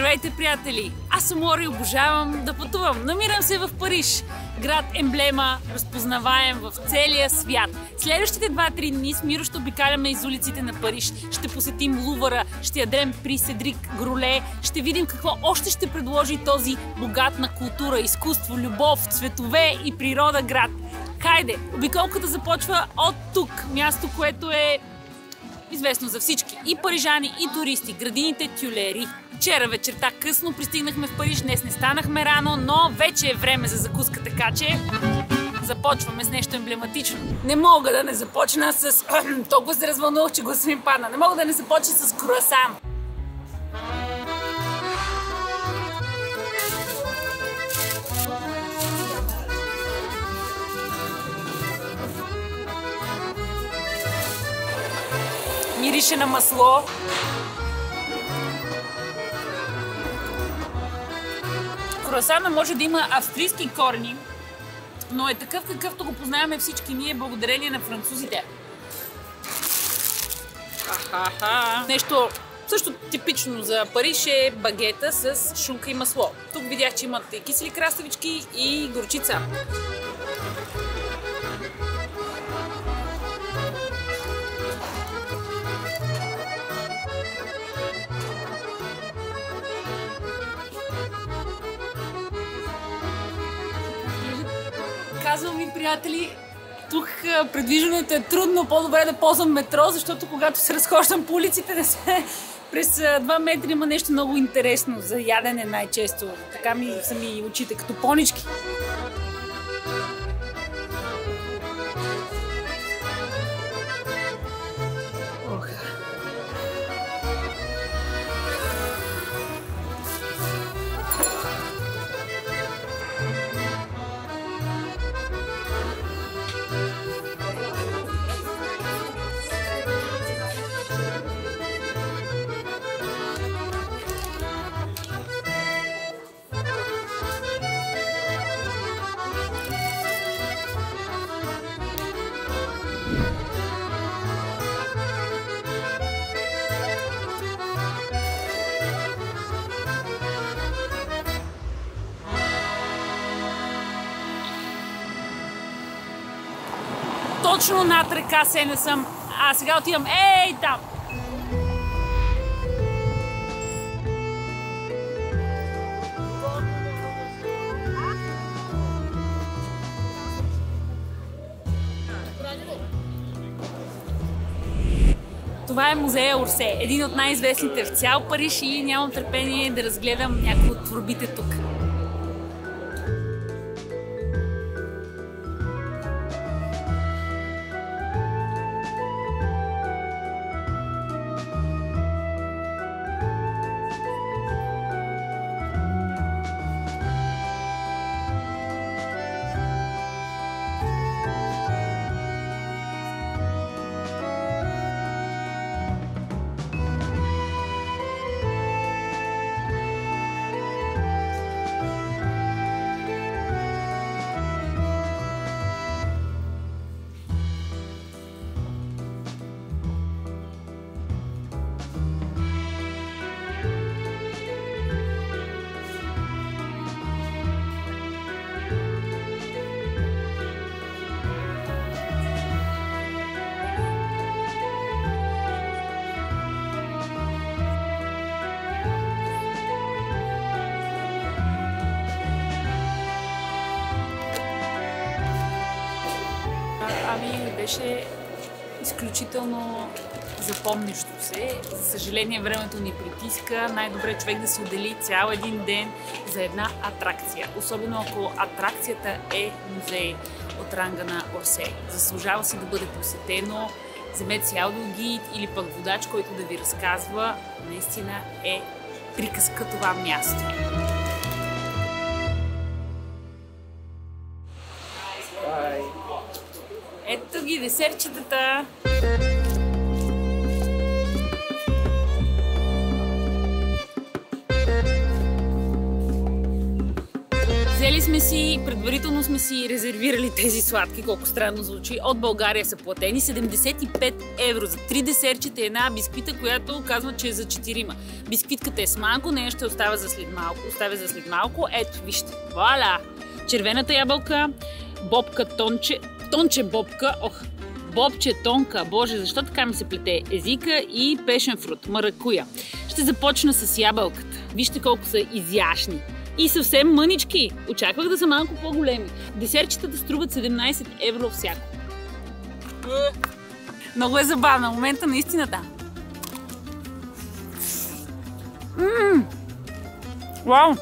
Здравейте, приятели! Аз съм Лора и обожавам да пътувам. Намирам се в Париж. Град емблема, разпознаваем в целия свят. Следващите 2-3 дни с Миро ще обикаляме из улиците на Париж. Ще посетим Лувъра, ще ядем при Седрик Гроле, ще видим какво още ще предложи този богат на култура, изкуство, любов, цветове и природа град. Хайде, обиколката започва от тук, място, което е известно за всички. И парижани, и туристи, градините Тюлери. Вчера вечерта късно пристигнахме в Париж, днес не станахме рано, но вече е време за закуска, така че започваме с нещо емблематично. Не мога да не започна с... Толкова се развълнувах, че гласа ми падна. Не мога да не започна с круасан. Мирише на масло. Круасана може да има австрийски корени, но е такъв, какъвто го познаваме всички ние, благодарение на французите. Нещо също типично за Париж е багета с шунка и масло. Тук видях, че имат и кисели краставички и горчица. Казвам ви, приятели, тук предвиждането е трудно, по-добре да ползвам метро, защото когато се разхождам по улиците, през 2 метра има нещо много интересно за ядене най-често. Така ми са ми очите, като понички. Точно над река Сене съм, а сега отивам ей там. Това е музея Орсе, един от най-известните в цял Париж и нямам търпение да разгледам някои от творбите тук. Ами беше изключително запомнящо се. За съжаление времето ни притиска. Най-добре човек да си отдели цял един ден за една атракция. Особено ако атракцията е музей от ранга на Орсе. Заслужава си да бъде посетено. Вземете си аудиогид или пък водач, който да ви разказва. Наистина е приказка това място. Ето ги десертчетата! Взели сме си, предварително сме си резервирали тези сладки, колко странно звучи. От България са платени 75 евро за 3 десертчета и една бисквита, която казва, че е за 4. Бисквитката е с манго, нея ще оставя за след малко. Ето, вижте. Вуаля! Червената ябълка, бобка тонче бобка, бобче тонка, боже, защо така ми се плете? Езика и пешен фрут, маракуя. Ще започна с ябълката. Вижте колко са изящни. И съвсем мънички. Очаквах да са малко по-големи. Десертчетата струват 17 евро всяко. Много е забавно. Момента на истината. Вау!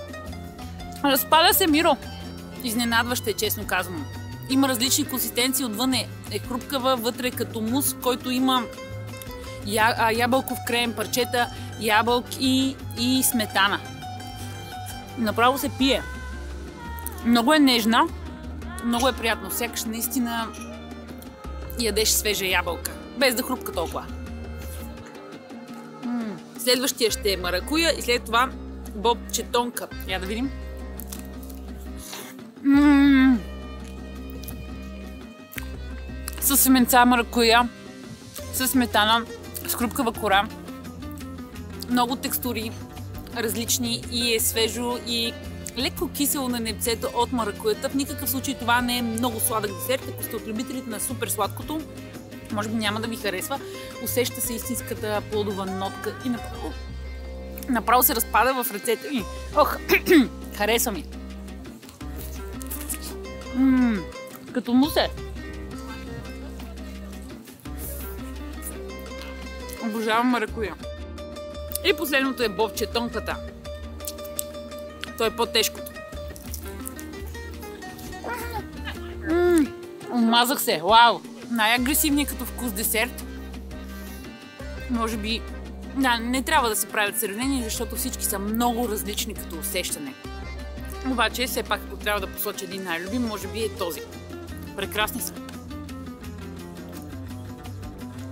Разпада се, Миро. Изненадваща е, честно казано. Има различни консистенции. Отвън е хрупкава, вътре като мус, който има ябълков крем, парчета, ябълки и сметана. Направо се пие. Много е нежна, много е приятно. Сякаш наистина ядеш свежа ябълка, без да хрупка толкова. Следващия ще е маракуя и след това бобче тонка. Я да видим. С семенца маракуя, с сметана, с хрупкава кора. Много текстури, различни и е свежо и леко кисело на небцето от маракуята. В никакъв случай това не е много сладък десерт. Ако сте от любителите на супер сладкото, може би няма да ви харесва. Усеща се истинската плодова нотка и направо се разпада в ръцете ми. Харесва ми. Като мусе. Обожавам маракуя. И последното е бобче тонката. То е по-тежкото. Омазах се. Вау! Най-агресивният като вкус десерт. Може би... Да, не трябва да се правят сравнения, защото всички са много различни като усещане. Обаче, все пак, ако трябва да посоча един най-любим, може би е този. Прекрасни са.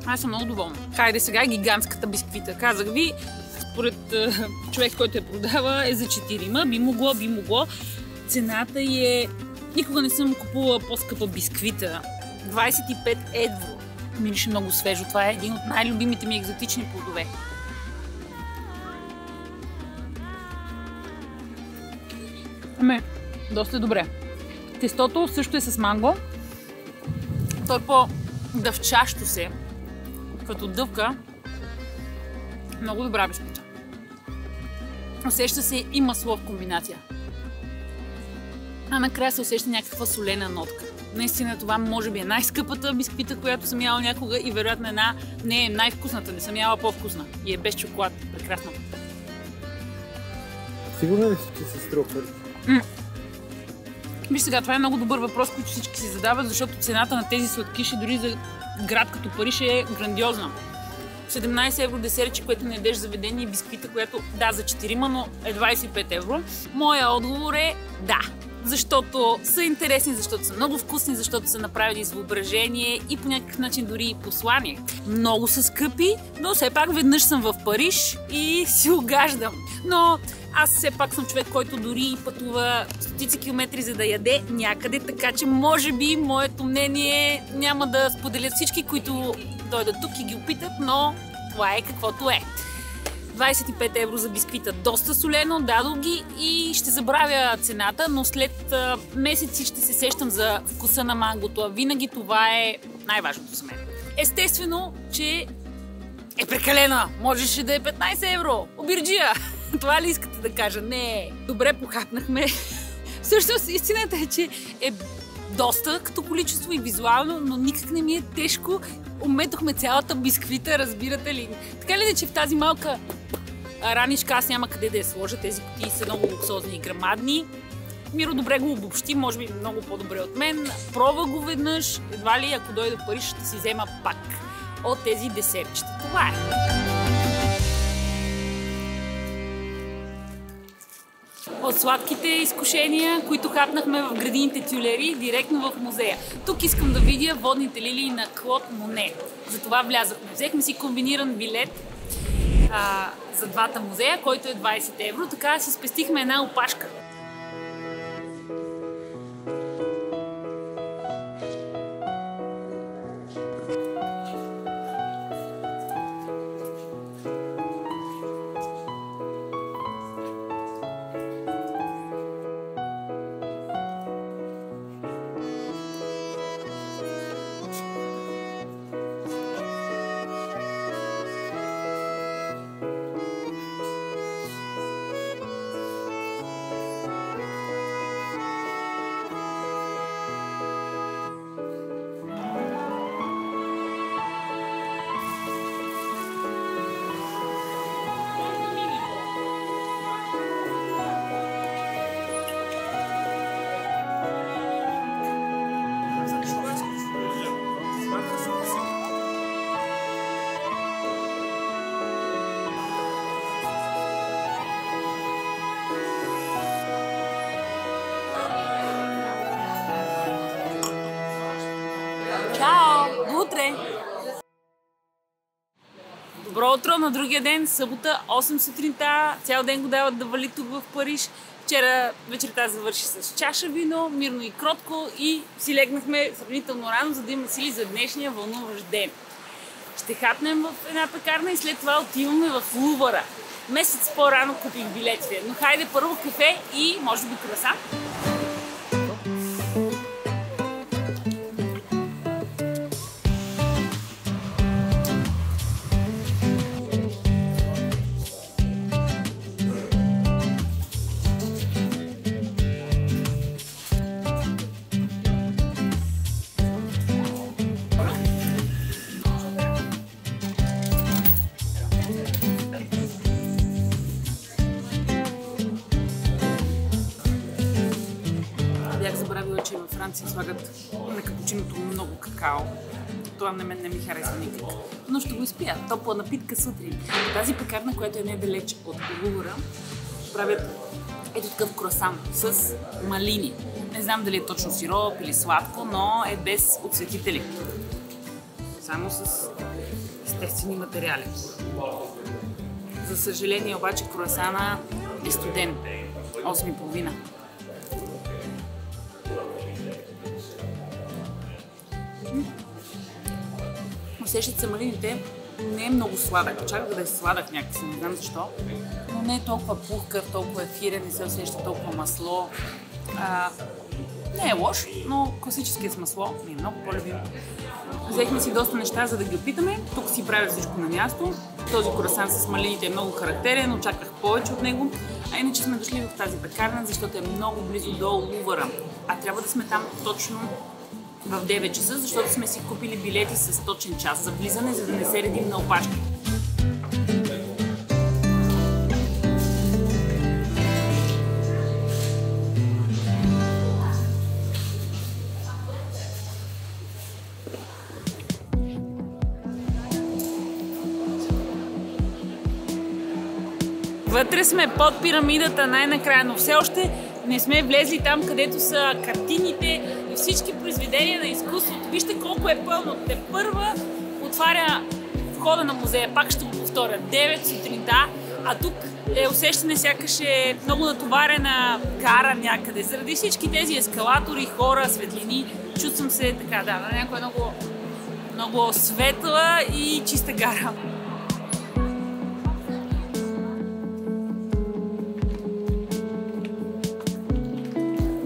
Аз съм много доволна. Хайде сега гигантската бисквита. Казах ви, според човек, който я продава, е за 4. Би могло. Цената е... Никога не съм купувала по-скъпа бисквита. 25 евро. Мирише много свежо. Това е един от най-любимите ми екзотични плодове. Доста добре. Тестото също е с манго. То е по-дъвчащо се. Като дъвка. Много добра бисквита. Усеща се и масло в комбинация. А накрая се усеща някаква солена нотка. Наистина това може би е най-скъпата бисквита, която съм яла някога и вероятно не е най-вкусната, не съм яла по-вкусна. И е без чоколад. Прекрасно. Сигурно ли си, че се струва пари? Виж сега, това е много добър въпрос, който всички си задават, защото цената на тези сладкиши дори за град като Париж е грандиозна. 17 евро десерче, което не ядеш заведение и бисквита, която да, за 4, но е 25 евро. Моя отговор е да. Защото са интересни, защото са много вкусни, защото са направили с въображение и по някакъв начин дори и послание. Много са скъпи, но все пак веднъж съм в Париж и си угаждам. Но аз все пак съм човек, който дори пътува стотици километри, за да яде някъде, така че може би моето мнение няма да споделят всички, които дойдат тук и ги опитат, но това е каквото е. 25 евро за бисквита. Доста солено, дадох ги и ще забравя цената, но след месеци ще се сещам за вкуса на мангото, а винаги това е най-важното за мен. Естествено, че е прекалена. Можеше да е 15 евро. Обирджия! Това ли искате да кажа? Не. Добре похапнахме. Всъщност истината е, че е доста като количество и визуално, но никак не ми е тежко. Уметохме цялата бисквита, разбирате ли? Така ли да, че в тази малка раничка аз няма къде да я сложа. Тези кутии са много луксозни и грамадни. Миро добре го обобщи, може би много по-добре от мен. Пробва го веднъж, едва ли ако дойде в Париж ще си взема пак от тези десертчета. Това е. От сладките изкушения, които хапнахме в градините Тюлери, директно в музея. Тук искам да видя водните лилии на Клод Моне. Затова влязахме. Взехме си комбиниран билет за двата музея, който е 20 евро. Така си спестихме една опашка. утре! Добро утро на другия ден, събота, 8 сутринта. Цял ден го дават да вали тук в Париж. Вчера вечерта завърши с чаша вино, мирно и кротко и си легнахме сравнително рано, за да имаме сили за днешния вълнуващ ден. Ще хапнем в една пекарна и след това отиваме в Лувъра. Месец по-рано купих билетите, но хайде първо кафе и може би круасан. Бях забравила, че във Франция слагат на капучиното много какао. Това не ми харесва никак. Но ще го изпия. Топла напитка сутрин. Тази пекарна, която е недалеч от Лувъра, правят ето такъв круасан с малини. Не знам дали е точно сироп или сладко, но е без отсветители. Само с естествени материали. За съжаление обаче круасана е студен. 8,5. Усещат се малините, не е много сладък. Чаках да е сладък някакси, не знам защо. Но не е толкова пухкав, толкова ефирен, не се усеща толкова масло. Не е лош, но класическия с масло ми е много по-любим. Взехме си доста неща, за да ги опитаме. Тук си правя всичко на място. Този круасан с малините е много характерен, очаквах повече от него. А иначе сме дошли в тази пекарна, защото е много близо до Лувъра. А трябва да сме там точно в 9 часа, защото сме си купили билети с точен час за влизане, за да не се редим на опашки. Вътре сме под пирамидата най-накрая, но все още не сме влезли там, където са картините и всички произведения на изкуството. Вижте колко е пълно. Тепърва отваря входа на музея, пак ще го повторя, 9 сутринта, а тук е усещане сякаш е много натоварена гара някъде. Заради всички тези ескалатори, хора, светлини, чувствам се така, на някоя много светла и чиста гара.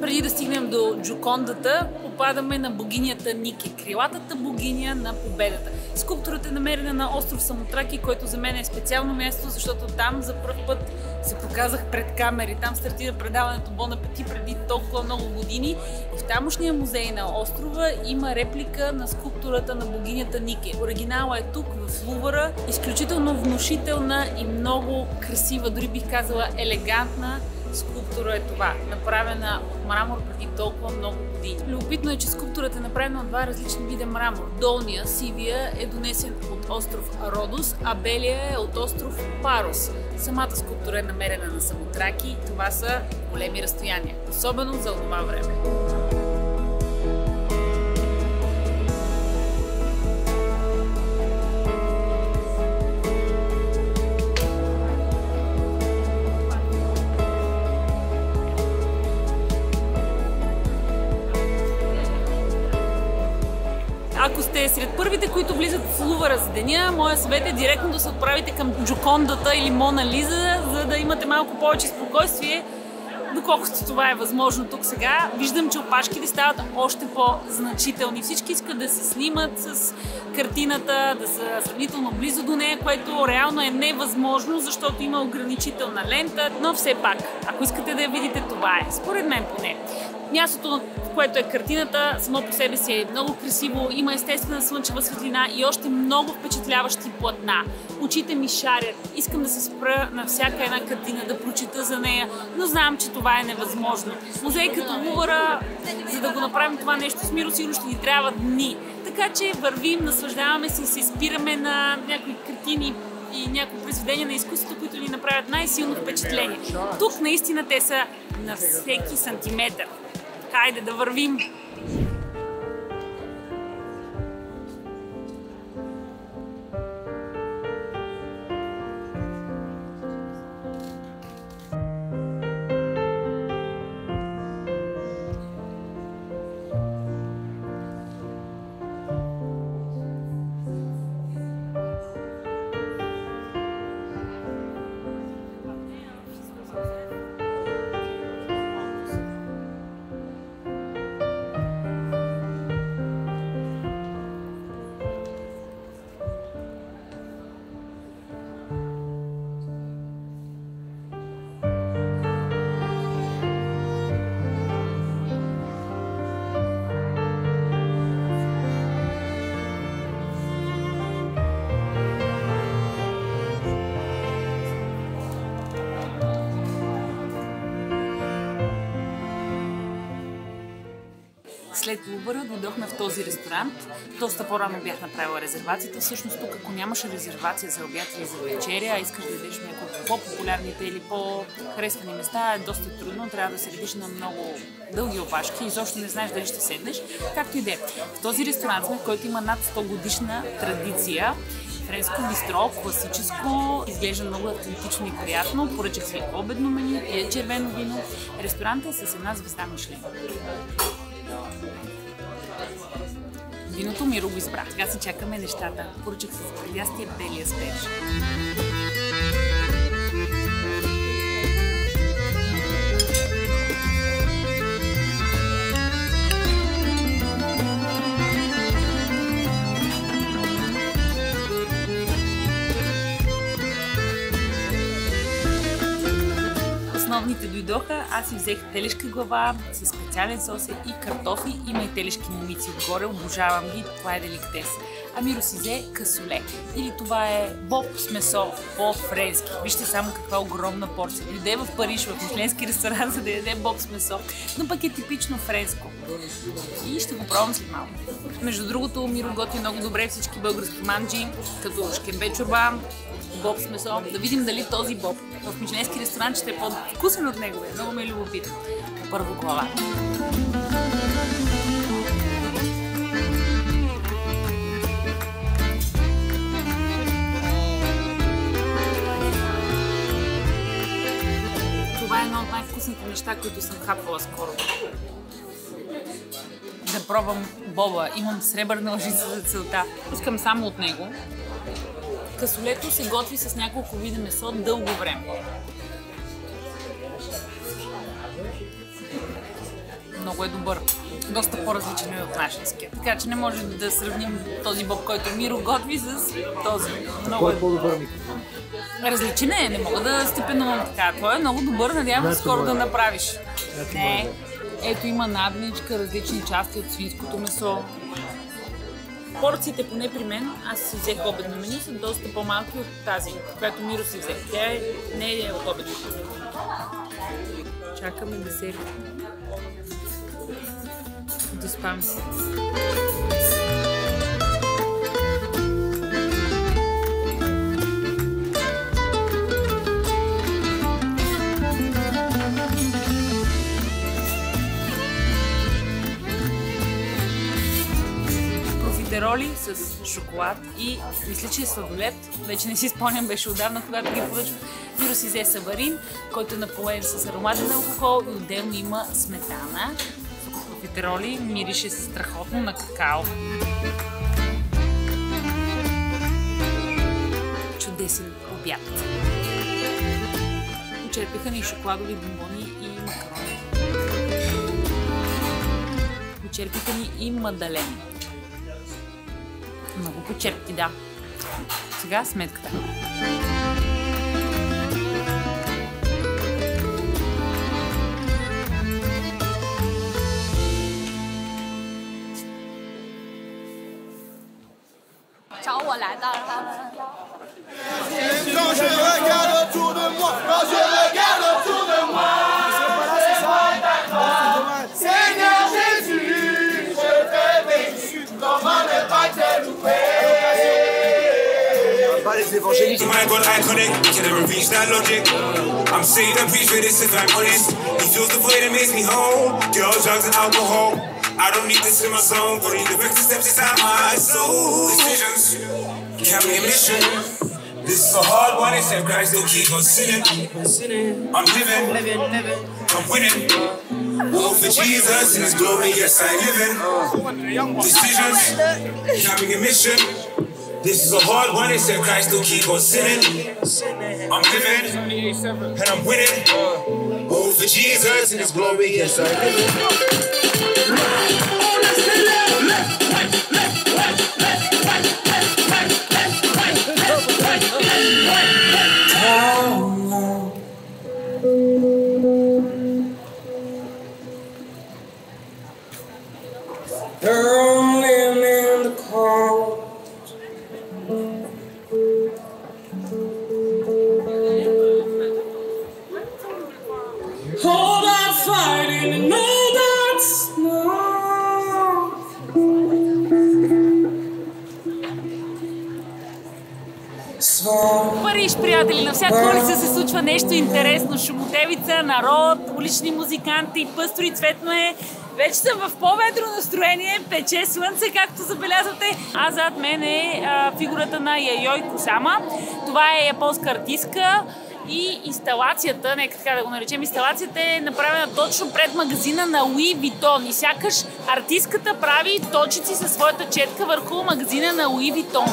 Преди да стигнем до Джокондата, попадаме на богинята Нике, крилатата богиня на победата. Скулптурата е намерена на остров Самотраки, който за мен е специално място, защото там за пръв път се показах пред камери. Там стартира предаването Бон апети преди толкова много години. И в тамошния музей на острова има реплика на скулптурата на богинята Нике. Оригинала е тук, в Лувъра. Изключително внушителна и много красива, дори бих казала елегантна скулптура е това, направена от мрамор преди толкова много години. Любопитно е, че скулптурата е направена от два различни вида мрамор. Долния, сивия, е донесен от остров Родос, а белия е от остров Парос. Самата скулптура е намерена на Самотраки. Това са големи разстояния, особено за това време. Ако сте сред първите, които влизат в Лувъра за деня, моя съвет е директно да се отправите към Джокондата или Мона Лиза, за да имате малко повече спокойствие, доколкото това е възможно тук сега. Виждам, че опашките стават още по-значителни. Всички искат да се снимат с картината, да са сравнително близо до нея, което реално е невъзможно, защото има ограничителна лента, но все пак, ако искате да я видите, това е. Според мен поне. Мястото, в което е картината, само по себе си е много красиво, има естествена слънчева светлина и още много впечатляващи платна. Очите ми шарят, искам да се спра на всяка една картина, да прочета за нея, но знам, че това е невъзможно. Музей като Лувъра, за да го направим това нещо с Миро, сигурно ще ни трябва дни. Така че вървим, наслаждаваме се и се спираме на някои картини и някои произведения на изкуството, които ни направят най-силно впечатление. Тук наистина те са на всеки сантиметър. Хайде да вървим! След Лувъра дойдохме в този ресторант. Доста по-рано бях направила резервацията. Всъщност тук, ако нямаше резервация за обяд или за вечеря, а искаш да ядеш няколко по-популярните или по-харесвани места, е доста трудно. Трябва да се редиш на много дълги опашки и изобщо не знаеш дали ще седнеш. Както и да е. В този ресторант сме, който има над 100 годишна традиция. Френско бистро, класическо, изглежда много автентично и приятно. Поръчах си обедно меню, пия червено вино. Ресторантът е с една звезда Мишлен. Виното Миро го избра. Сега си чакаме нещата. Поръчах се за предястия белия спеж. Основните дойдоха, аз си взех телешка глава с специален сос и картофи, има и телешки момици отгоре, обожавам ги, това е деликатес. А Миро си взе касоле, или това е боб с месо по-френски. Вижте само каква огромна порция. Дойде в Париж, в мишленски ресторант, за да яде боб с месо, но пък е типично френско. И ще го пробвам след малко. Между другото, Миро готви много добре всички български манджи, като шкембе чорба, боб с месо. Да видим дали този боб в мишленски ресторант ще е по-вкусен от него. Много ме е любопитно. Първо глава. Това е едно от най-вкусните неща, които съм хапвала скоро. Да пробвам боба. Имам сребърна лъжица за целта. Искам само от него. Касолето се готви с няколко вида месо дълго време. Много е добър. Доста по-различен е от нашинския. Така че не може да сравним този боб, който Миро готви с този. Кой е по-добър микро? Различен е, не мога да степенувам така. Той е много добър, надявам се скоро да направиш. Не. Ето има надничка, различни части от свинското месо. Порциите, поне при мен, аз си взех обедно меню, са доста по-малки от тази, която Миро си взех. Тя не е от обедното меню. Чакаме десерт. Доспам се. Профитероли с шоколад и мисля, че е сладолет. Вече не си спомням, беше отдавна, когато ги поръчвах. Миро си взе саварин, който е напоен с ароматен алкохол и отделно има сметана. Профитероли мирише се страхотно на какао. Чудесен обяд. Почерпиха ни шоколадови бомбони и макарони. Почерпиха ни и мадалени. Много почерпи, да. Сега сметката. Ciao, 我来到了。 Quand je regarde autour de moi, quand je regarde autour de moi, Seigneur Jésus, je te bénis, comment ne pas te louer? Les évangélistes. My God, I connect, can never reach that logic. I'm saved and preach for this if I'm honest. He fills the void and makes me whole. Drugs, drugs and alcohol. I don't need this in my zone. Don't need the vector steps inside my soul. Decisions, can't be a mission. This is a hard one, except Christ still keep on sinning. I'm living, I'm winning. Oh, for Jesus and His glory, yes, I live in. Decisions, can't be a mission. This is a hard one, except Christ still keep on sinning. I'm living, and I'm winning. Oh, for Jesus and His glory, yes, I live in. Rolling in the cold. Hold on, fighting, and know that's not. Всяка улица се случва нещо интересно. Шумотевица, народ, улични музиканти, пъстро и цветно е. Вече съм в по-ведро настроение, пече слънце, както забелязвате. А зад мен е фигурата на Яйой Кусама. Това е японска артистка. И инсталацията, нека така да го наречем, инсталацията е направена точно пред магазина на Луи Витон. И сякаш артистката прави точици със своята четка върху магазина на Луи Витон.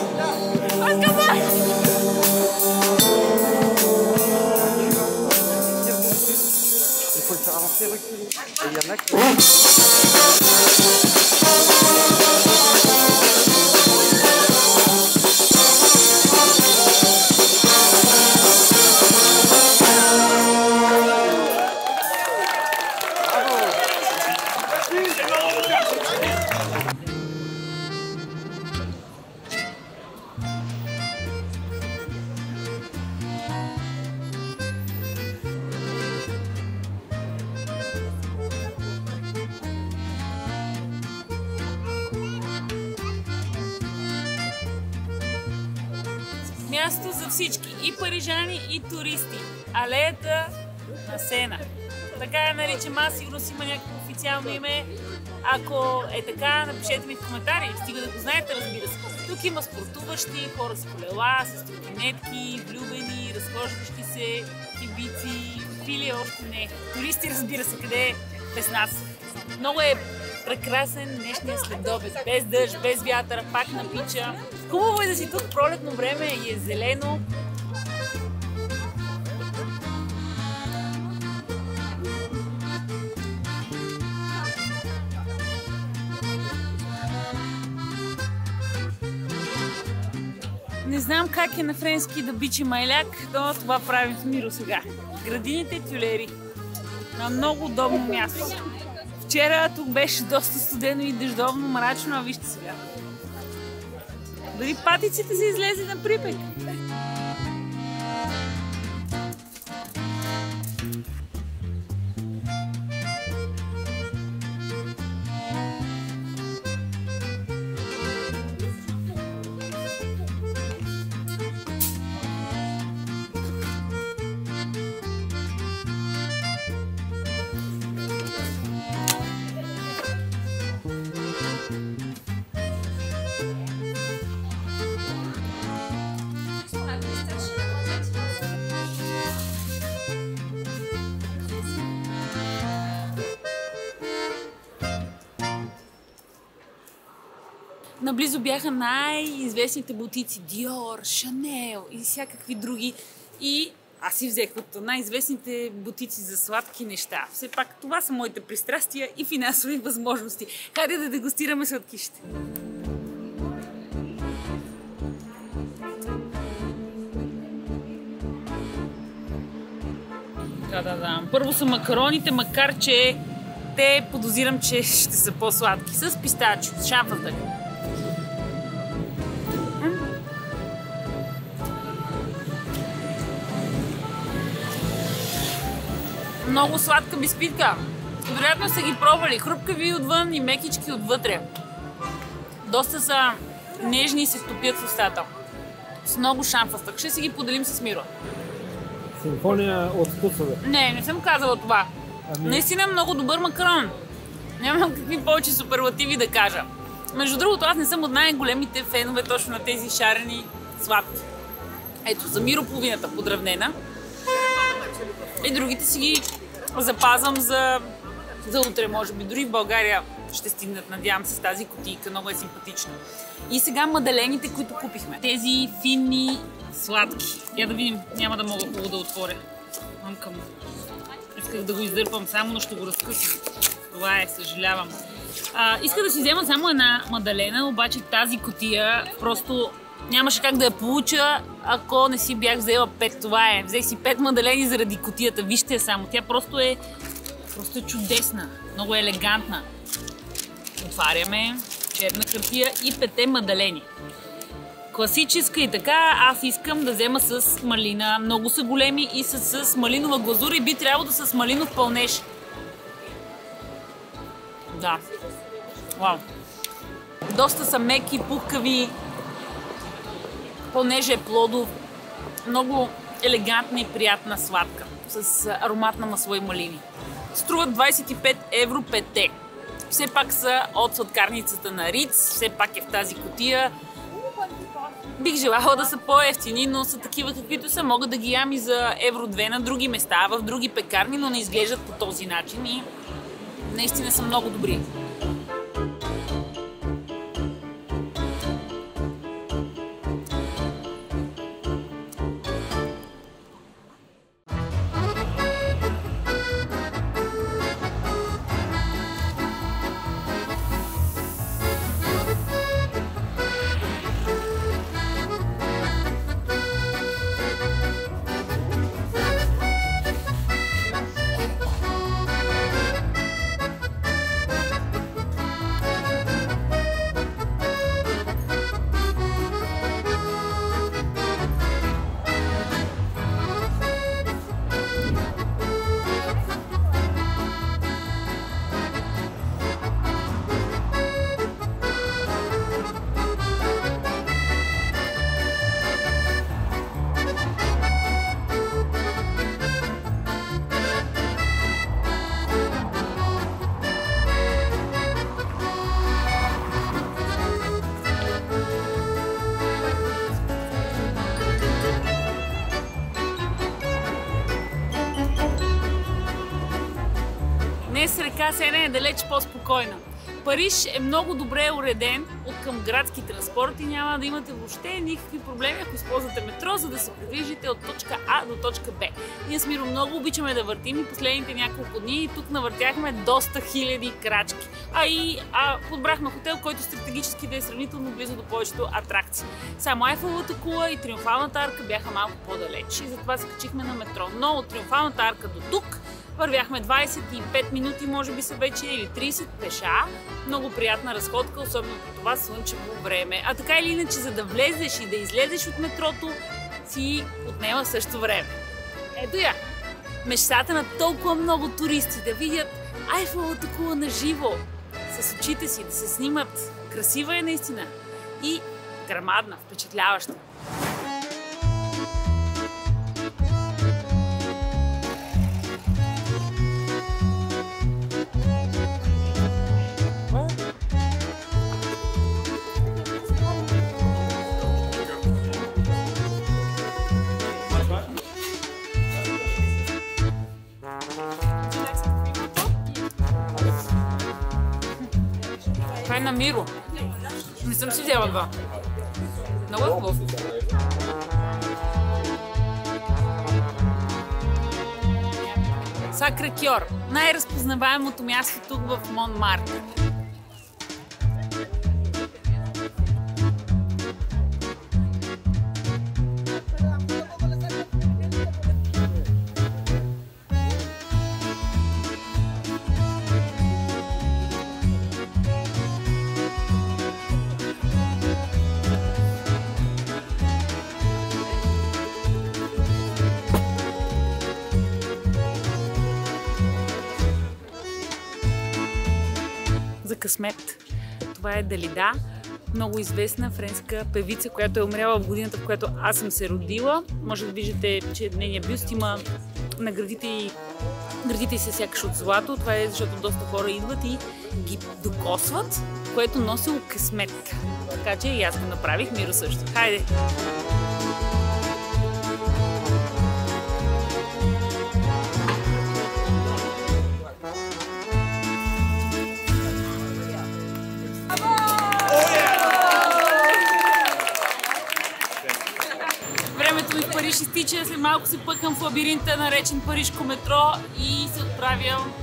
Място за всички, и парижани, и туристи. Алеята на Сена. Така я наричам аз, сигурно си има някакво официално име. Ако е така, напишете ми в коментари, стига да го знаете, разбира се. Тук има спортуващи, хора с колела, с тротинетки, влюбени, разхождащи се, кибици, или още не. Туристи, разбира се, къде е без нас. Много е прекрасен днешния следобед. Без дъжд, без вятър, пак напича. Хубаво е да си тук пролетно време и е зелено. Не знам как е на френски да бичи майляк, но това правим в Миро сега. Градините Тюлери. На много удобно място. Вчера тук беше доста студено и дъждовно, мрачно, а вижте сега. Дори патиците са излезли на припек. Наблизо бяха най-известните бутици Dior, Chanel и всякакви други. И аз си взех от най-известните бутици за сладки неща. Все пак това са моите пристрастия и финансови възможности. Хайде да дегустираме сладкишите. Да. Първо са макароните, макар че те подозирам, че ще са по-сладки. С пистачо, с шамфантък. Много сладка бисквитка. Вероятно са ги пробвали. Хрупкави отвън и мекички отвътре. Доста са нежни и се топят в устата. С много шамфастък. Ще си ги поделим с Миро. Симфония от вкусове. Не съм казала това. Наистина много добър макарон. Нямам какви повече суперлативи да кажа. Между другото, аз не съм от най-големите фенове точно на тези шарени сладки. Ето, за Миро половината подравнена. И другите си ги запазвам за утре, може би. Дори в България ще стигнат, надявам се, с тази кутийка. Много е симпатично. И сега мадалените, които купихме. Тези финни сладки. Я да видим, няма да мога хубаво да отворя. Мамкам. Исках да го издърпам само, но ще го разкъсам. Това е, съжалявам. Исках да си взема само една мадалена, обаче тази кутия просто нямаше как да я получа, ако не си бях взела 5. Това е. Взех си 5 мадалени заради кутията. Вижте я само. Тя просто е чудесна. Много елегантна. Отваряме черна хартия и 5 мадалени. Класическа и така, аз искам да взема с малина. Много са големи и са с малинова глазура и би трябвало да са с малинов пълнеж. Да. Вау. Доста са меки, пухкави. Пълнеж е плодов. Много елегантна и приятна сладка с аромат на масло и малини. Струват 25 евро 5-те. Все пак са от сладкарницата на Риц, все пак е в тази кутия. Бих желала да са по-евтини, но са такива каквито са. Мога да ги ям и за евро 2 на други места, в други пекарни, но не изглеждат по този начин и наистина са много добри. Днес река Сена е далеч по-спокойна. Париж е много добре уреден от към градски транспорт и няма да имате въобще никакви проблеми, ако използвате метро, за да се придвижите от точка А до точка Б. Ние с Миро много обичаме да въртим и последните няколко дни и тук навъртяхме доста хиляди крачки. Подбрахме хотел, който стратегически да е сравнително близо до повечето атракции. Само Айфеловата кула и Триумфалната арка бяха малко по-далеч и затова се качихме на метро. Но от Триумфалната арка до тук вървяхме 25 минути, може би са вече, или 30 пеша. Много приятна разходка, особено по това слънчево време. А така или иначе, за да влезеш и да излезеш от метрото, си отнема също време. Ето я! Мечтата на толкова много туристи да видят Айфеловата кула на живо, с очите си, да се снимат. Красива е наистина и грамадна, впечатляваща. Това е на Миро. Не съм си взела два. Много е хубав. Сакре-Кьор. Най-разпознаваемото място тук в Монмартр. За късмет. Това е Далида, много известна френска певица, която е умряла в годината, в която аз съм се родила. Може да виждате, че нейният бюст има на гърдите и се сякаш от злато. Това е защото доста хора идват и ги докосват, което носи късмет. Така че и аз го направих, Миро също. Хайде! Времето ми в Париж изтича, след малко се пъкам в лабиринта, наречен Парижко метро и се отправям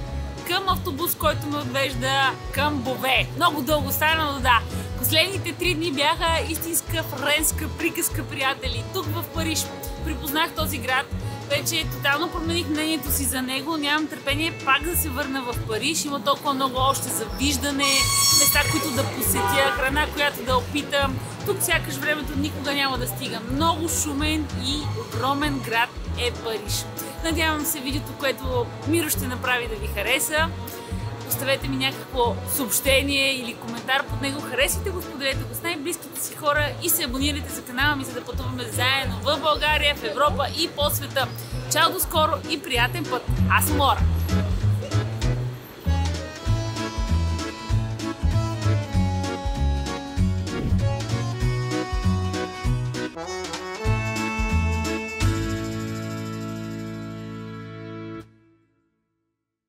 към автобус, който ме отвежда към Бове. Много дълго стана, но да. Последните 3 дни бяха истинска френска приказка, приятели. Тук в Париж припознах този град. Вече тотално промених мнението си за него. Нямам търпение пак да се върна в Париж. Има толкова много още за виждане, места, които да посетя, храна, която да опитам. Тук сякаш времето никога няма да стига. Много шумен и огромен град е Париж. Надявам се видеото, което Миро ще направи, да ви хареса. Оставете ми някакво съобщение или коментар под него. Харесвайте го, споделете го с най-близките си хора и се абонирайте за канала ми, за да пътуваме заедно в България, в Европа и по света. Чао, до скоро и приятен път! Аз съм Лора!